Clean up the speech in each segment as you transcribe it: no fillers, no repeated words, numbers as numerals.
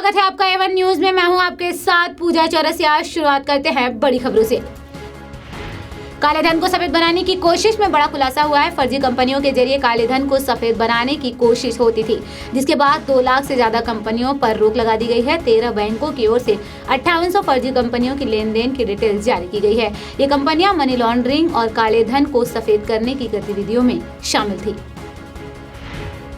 स्वागत है आपका A1 न्यूज में। मैं हूं आपके साथ पूजा चौरसिया। शुरुआत करते हैं बड़ी खबरों से। काले धन को सफेद बनाने की कोशिश में बड़ा खुलासा हुआ है। फर्जी कंपनियों के जरिए काले धन को सफेद बनाने की कोशिश होती थी, जिसके बाद 2 लाख से ज्यादा कंपनियों पर रोक लगा दी गई है। 13 बैंकों की ओर से 5800 फर्जी कंपनियों की लेन देन की डिटेल्स जारी की गई है। ये कंपनियां मनी लॉन्ड्रिंग और काले धन को सफेद करने की गतिविधियों में शामिल थी।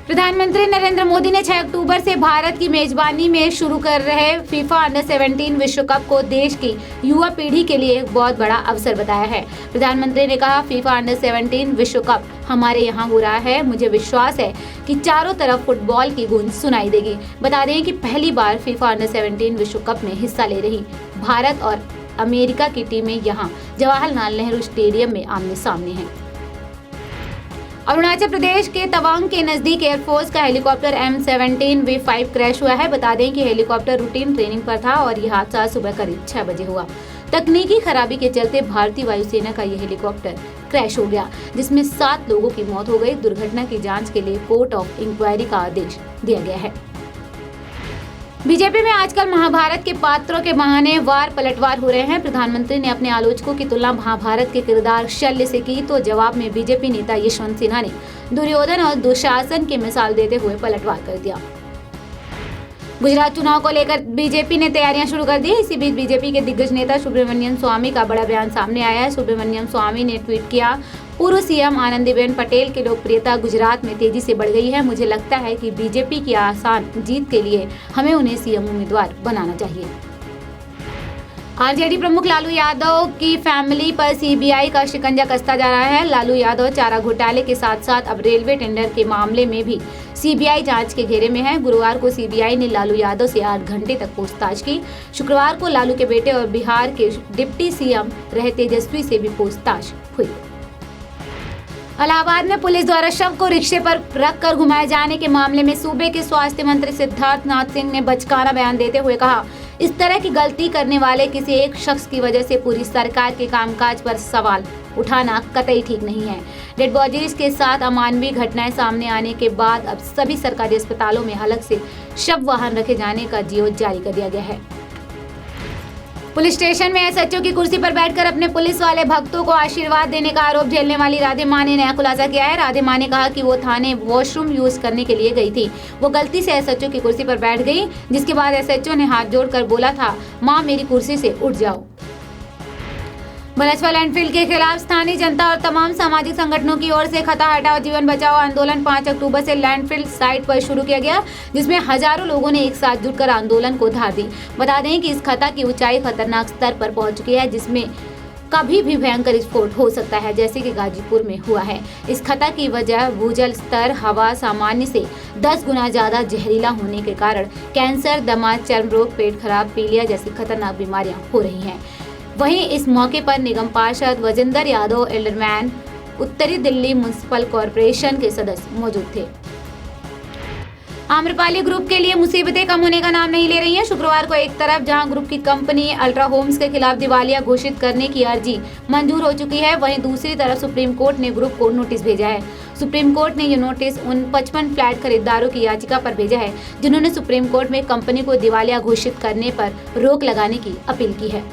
प्रधानमंत्री नरेंद्र मोदी ने 6 अक्टूबर से भारत की मेजबानी में शुरू कर रहे फीफा अंडर 17 विश्व कप को देश की युवा पीढ़ी के लिए एक बहुत बड़ा अवसर बताया है। प्रधानमंत्री ने कहा, फीफा अंडर 17 विश्व कप हमारे यहाँ हो रहा है। मुझे विश्वास है कि चारों तरफ फुटबॉल की गूंज सुनाई देगी। बता दें कि पहली बार फीफा अंडर 17 विश्व कप में हिस्सा ले रही भारत और अमेरिका की टीमें यहाँ जवाहरलाल नेहरू स्टेडियम में आमने सामने हैं। अरुणाचल प्रदेश के तवांग के नजदीक एयरफोर्स का हेलीकॉप्टर M17V5 क्रैश हुआ है। बता दें कि हेलीकॉप्टर रूटीन ट्रेनिंग पर था और यह हादसा सुबह करीब 6 बजे हुआ। तकनीकी खराबी के चलते भारतीय वायुसेना का यह हेलीकॉप्टर क्रैश हो गया, जिसमें 7 लोगों की मौत हो गई। दुर्घटना की जांच के लिए कोर्ट ऑफ इंक्वायरी का आदेश दिया गया है। बीजेपी में आजकल महाभारत के पात्रों के बहाने वार पलटवार हो रहे हैं। प्रधानमंत्री ने अपने आलोचकों की तुलना महाभारत के किरदार शल्य से की, तो जवाब में बीजेपी नेता यशवंत सिन्हा ने दुर्योधन और दुशासन की मिसाल देते हुए पलटवार कर दिया। गुजरात चुनाव को लेकर बीजेपी ने तैयारियां शुरू कर दी। इसी बीच बीजेपी के दिग्गज नेता सुब्रमण्यम स्वामी का बड़ा बयान सामने आया है। सुब्रमण्यम स्वामी ने ट्वीट किया, पूर्व सीएम आनंदीबेन पटेल की लोकप्रियता गुजरात में तेजी से बढ़ गई है। मुझे लगता है कि बीजेपी की आसान जीत के लिए हमें उन्हें सीएम उम्मीदवार बनाना चाहिए। आरजेडी प्रमुख लालू यादव की फैमिली पर सीबीआई का शिकंजा कसता जा रहा है। लालू यादव चारा घोटाले के साथ साथ अब रेलवे टेंडर के मामले में भी सीबीआई जांच के घेरे में है। गुरुवार को सीबीआई ने लालू यादव से 8 घंटे तक पूछताछ की। शुक्रवार को लालू के बेटे और बिहार के डिप्टी सीएम रहे तेजस्वी से भी पूछताछ हुई। इलाहाबाद में पुलिस द्वारा शव को रिक्शे पर रखकर घुमाए जाने के मामले में सूबे के स्वास्थ्य मंत्री सिद्धार्थनाथ सिंह ने बचकाना बयान देते हुए कहा, इस तरह की गलती करने वाले किसी एक शख्स की वजह से पूरी सरकार के कामकाज पर सवाल उठाना कतई ठीक नहीं है। डेड बॉडीज के साथ अमानवीय घटनाएं सामने आने के बाद अब सभी सरकारी अस्पतालों में अलग से शव वाहन रखे जाने का जियो जारी कर दिया गया है। पुलिस स्टेशन में एसएचओ की कुर्सी पर बैठकर अपने पुलिस वाले भक्तों को आशीर्वाद देने का आरोप झेलने वाली राधे माँ ने नया खुलासा किया है। राधे माँ ने कहा कि वो थाने वॉशरूम यूज करने के लिए गई थी। वो गलती से एसएचओ की कुर्सी पर बैठ गई, जिसके बाद एसएचओ ने हाथ जोड़कर बोला था, माँ मेरी कुर्सी से उठ जाओ। बलसवा लैंडफिल के खिलाफ स्थानीय जनता और तमाम सामाजिक संगठनों की ओर से खता हटाओ जीवन बचाओ आंदोलन 5 अक्टूबर से लैंडफिल साइट पर शुरू किया गया, जिसमें हजारों लोगों ने एक साथ जुटकर आंदोलन को धार दी। बता दें कि इस खता की ऊंचाई खतरनाक स्तर पर पहुंच चुकी है, जिसमें कभी भी भयंकर विस्फोट हो सकता है, जैसे कि गाजीपुर में हुआ है। इस खता की वजह भूजल स्तर हवा सामान्य से 10 गुना ज्यादा जहरीला होने के कारण कैंसर, दमा, चर्म रोग, पेट खराब, पीलिया जैसी खतरनाक बीमारियां हो रही हैं। वहीं इस मौके पर निगम पार्षद वजिंदर यादव, एल्डरमैन, उत्तरी दिल्ली म्युनिसिपल कॉर्पोरेशन के सदस्य मौजूद थे। आम्रपाली ग्रुप के लिए मुसीबतें कम होने का नाम नहीं ले रही हैं। शुक्रवार को एक तरफ जहां ग्रुप की कंपनी अल्ट्रा होम्स के खिलाफ दिवालिया घोषित करने की अर्जी मंजूर हो चुकी है, वहीं दूसरी तरफ सुप्रीम कोर्ट ने ग्रुप को नोटिस भेजा है। सुप्रीम कोर्ट ने ये नोटिस उन 55 फ्लैट खरीदारों की याचिका पर भेजा है, जिन्होंने सुप्रीम कोर्ट में कंपनी को दिवालिया घोषित करने पर रोक लगाने की अपील की है।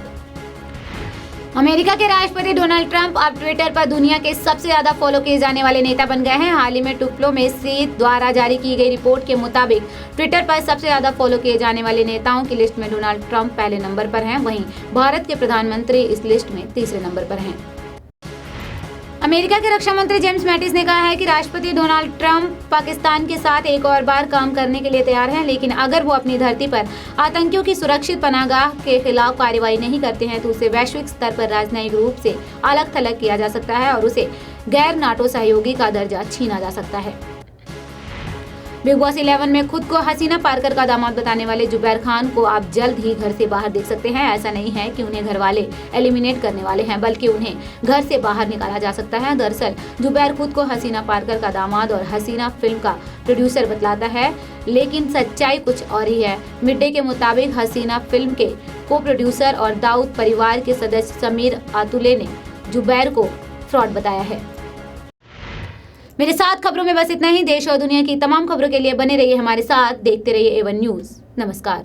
अमेरिका के राष्ट्रपति डोनाल्ड ट्रंप अब ट्विटर पर दुनिया के सबसे ज्यादा फॉलो किए जाने वाले नेता बन गए हैं। हाल ही में टुप्लो में सी द्वारा जारी की गई रिपोर्ट के मुताबिक ट्विटर पर सबसे ज्यादा फॉलो किए जाने वाले नेताओं की लिस्ट में डोनाल्ड ट्रंप पहले नंबर पर हैं, वहीं भारत के प्रधानमंत्री इस लिस्ट में तीसरे नंबर पर हैं। अमेरिका के रक्षा मंत्री जेम्स मैटिस ने कहा है कि राष्ट्रपति डोनाल्ड ट्रंप पाकिस्तान के साथ एक और बार काम करने के लिए तैयार हैं, लेकिन अगर वो अपनी धरती पर आतंकियों की सुरक्षित पनाहगाह के खिलाफ कार्रवाई नहीं करते हैं तो उसे वैश्विक स्तर पर राजनयिक रूप से अलग थलग किया जा सकता है और उसे गैर नाटो सहयोगी का दर्जा छीना जा सकता है। बिग बॉस 11 में खुद को हसीना पारकर का दामाद बताने वाले जुबैर खान को आप जल्द ही घर से बाहर देख सकते हैं। ऐसा नहीं है कि उन्हें घर वाले एलिमिनेट करने वाले हैं, बल्कि उन्हें घर से बाहर निकाला जा सकता है। दरअसल जुबैर खुद को हसीना पारकर का दामाद और हसीना फिल्म का प्रोड्यूसर बतलाता है, लेकिन सच्चाई कुछ और ही है। मिड डे के मुताबिक हसीना फिल्म के को प्रोड्यूसर और दाऊद परिवार के सदस्य समीर आतुले ने जुबैर को फ्रॉड बताया है। मेरे साथ खबरों में बस इतना ही। देश और दुनिया की तमाम खबरों के लिए बने रहिए हमारे साथ, देखते रहिए A1 न्यूज। नमस्कार।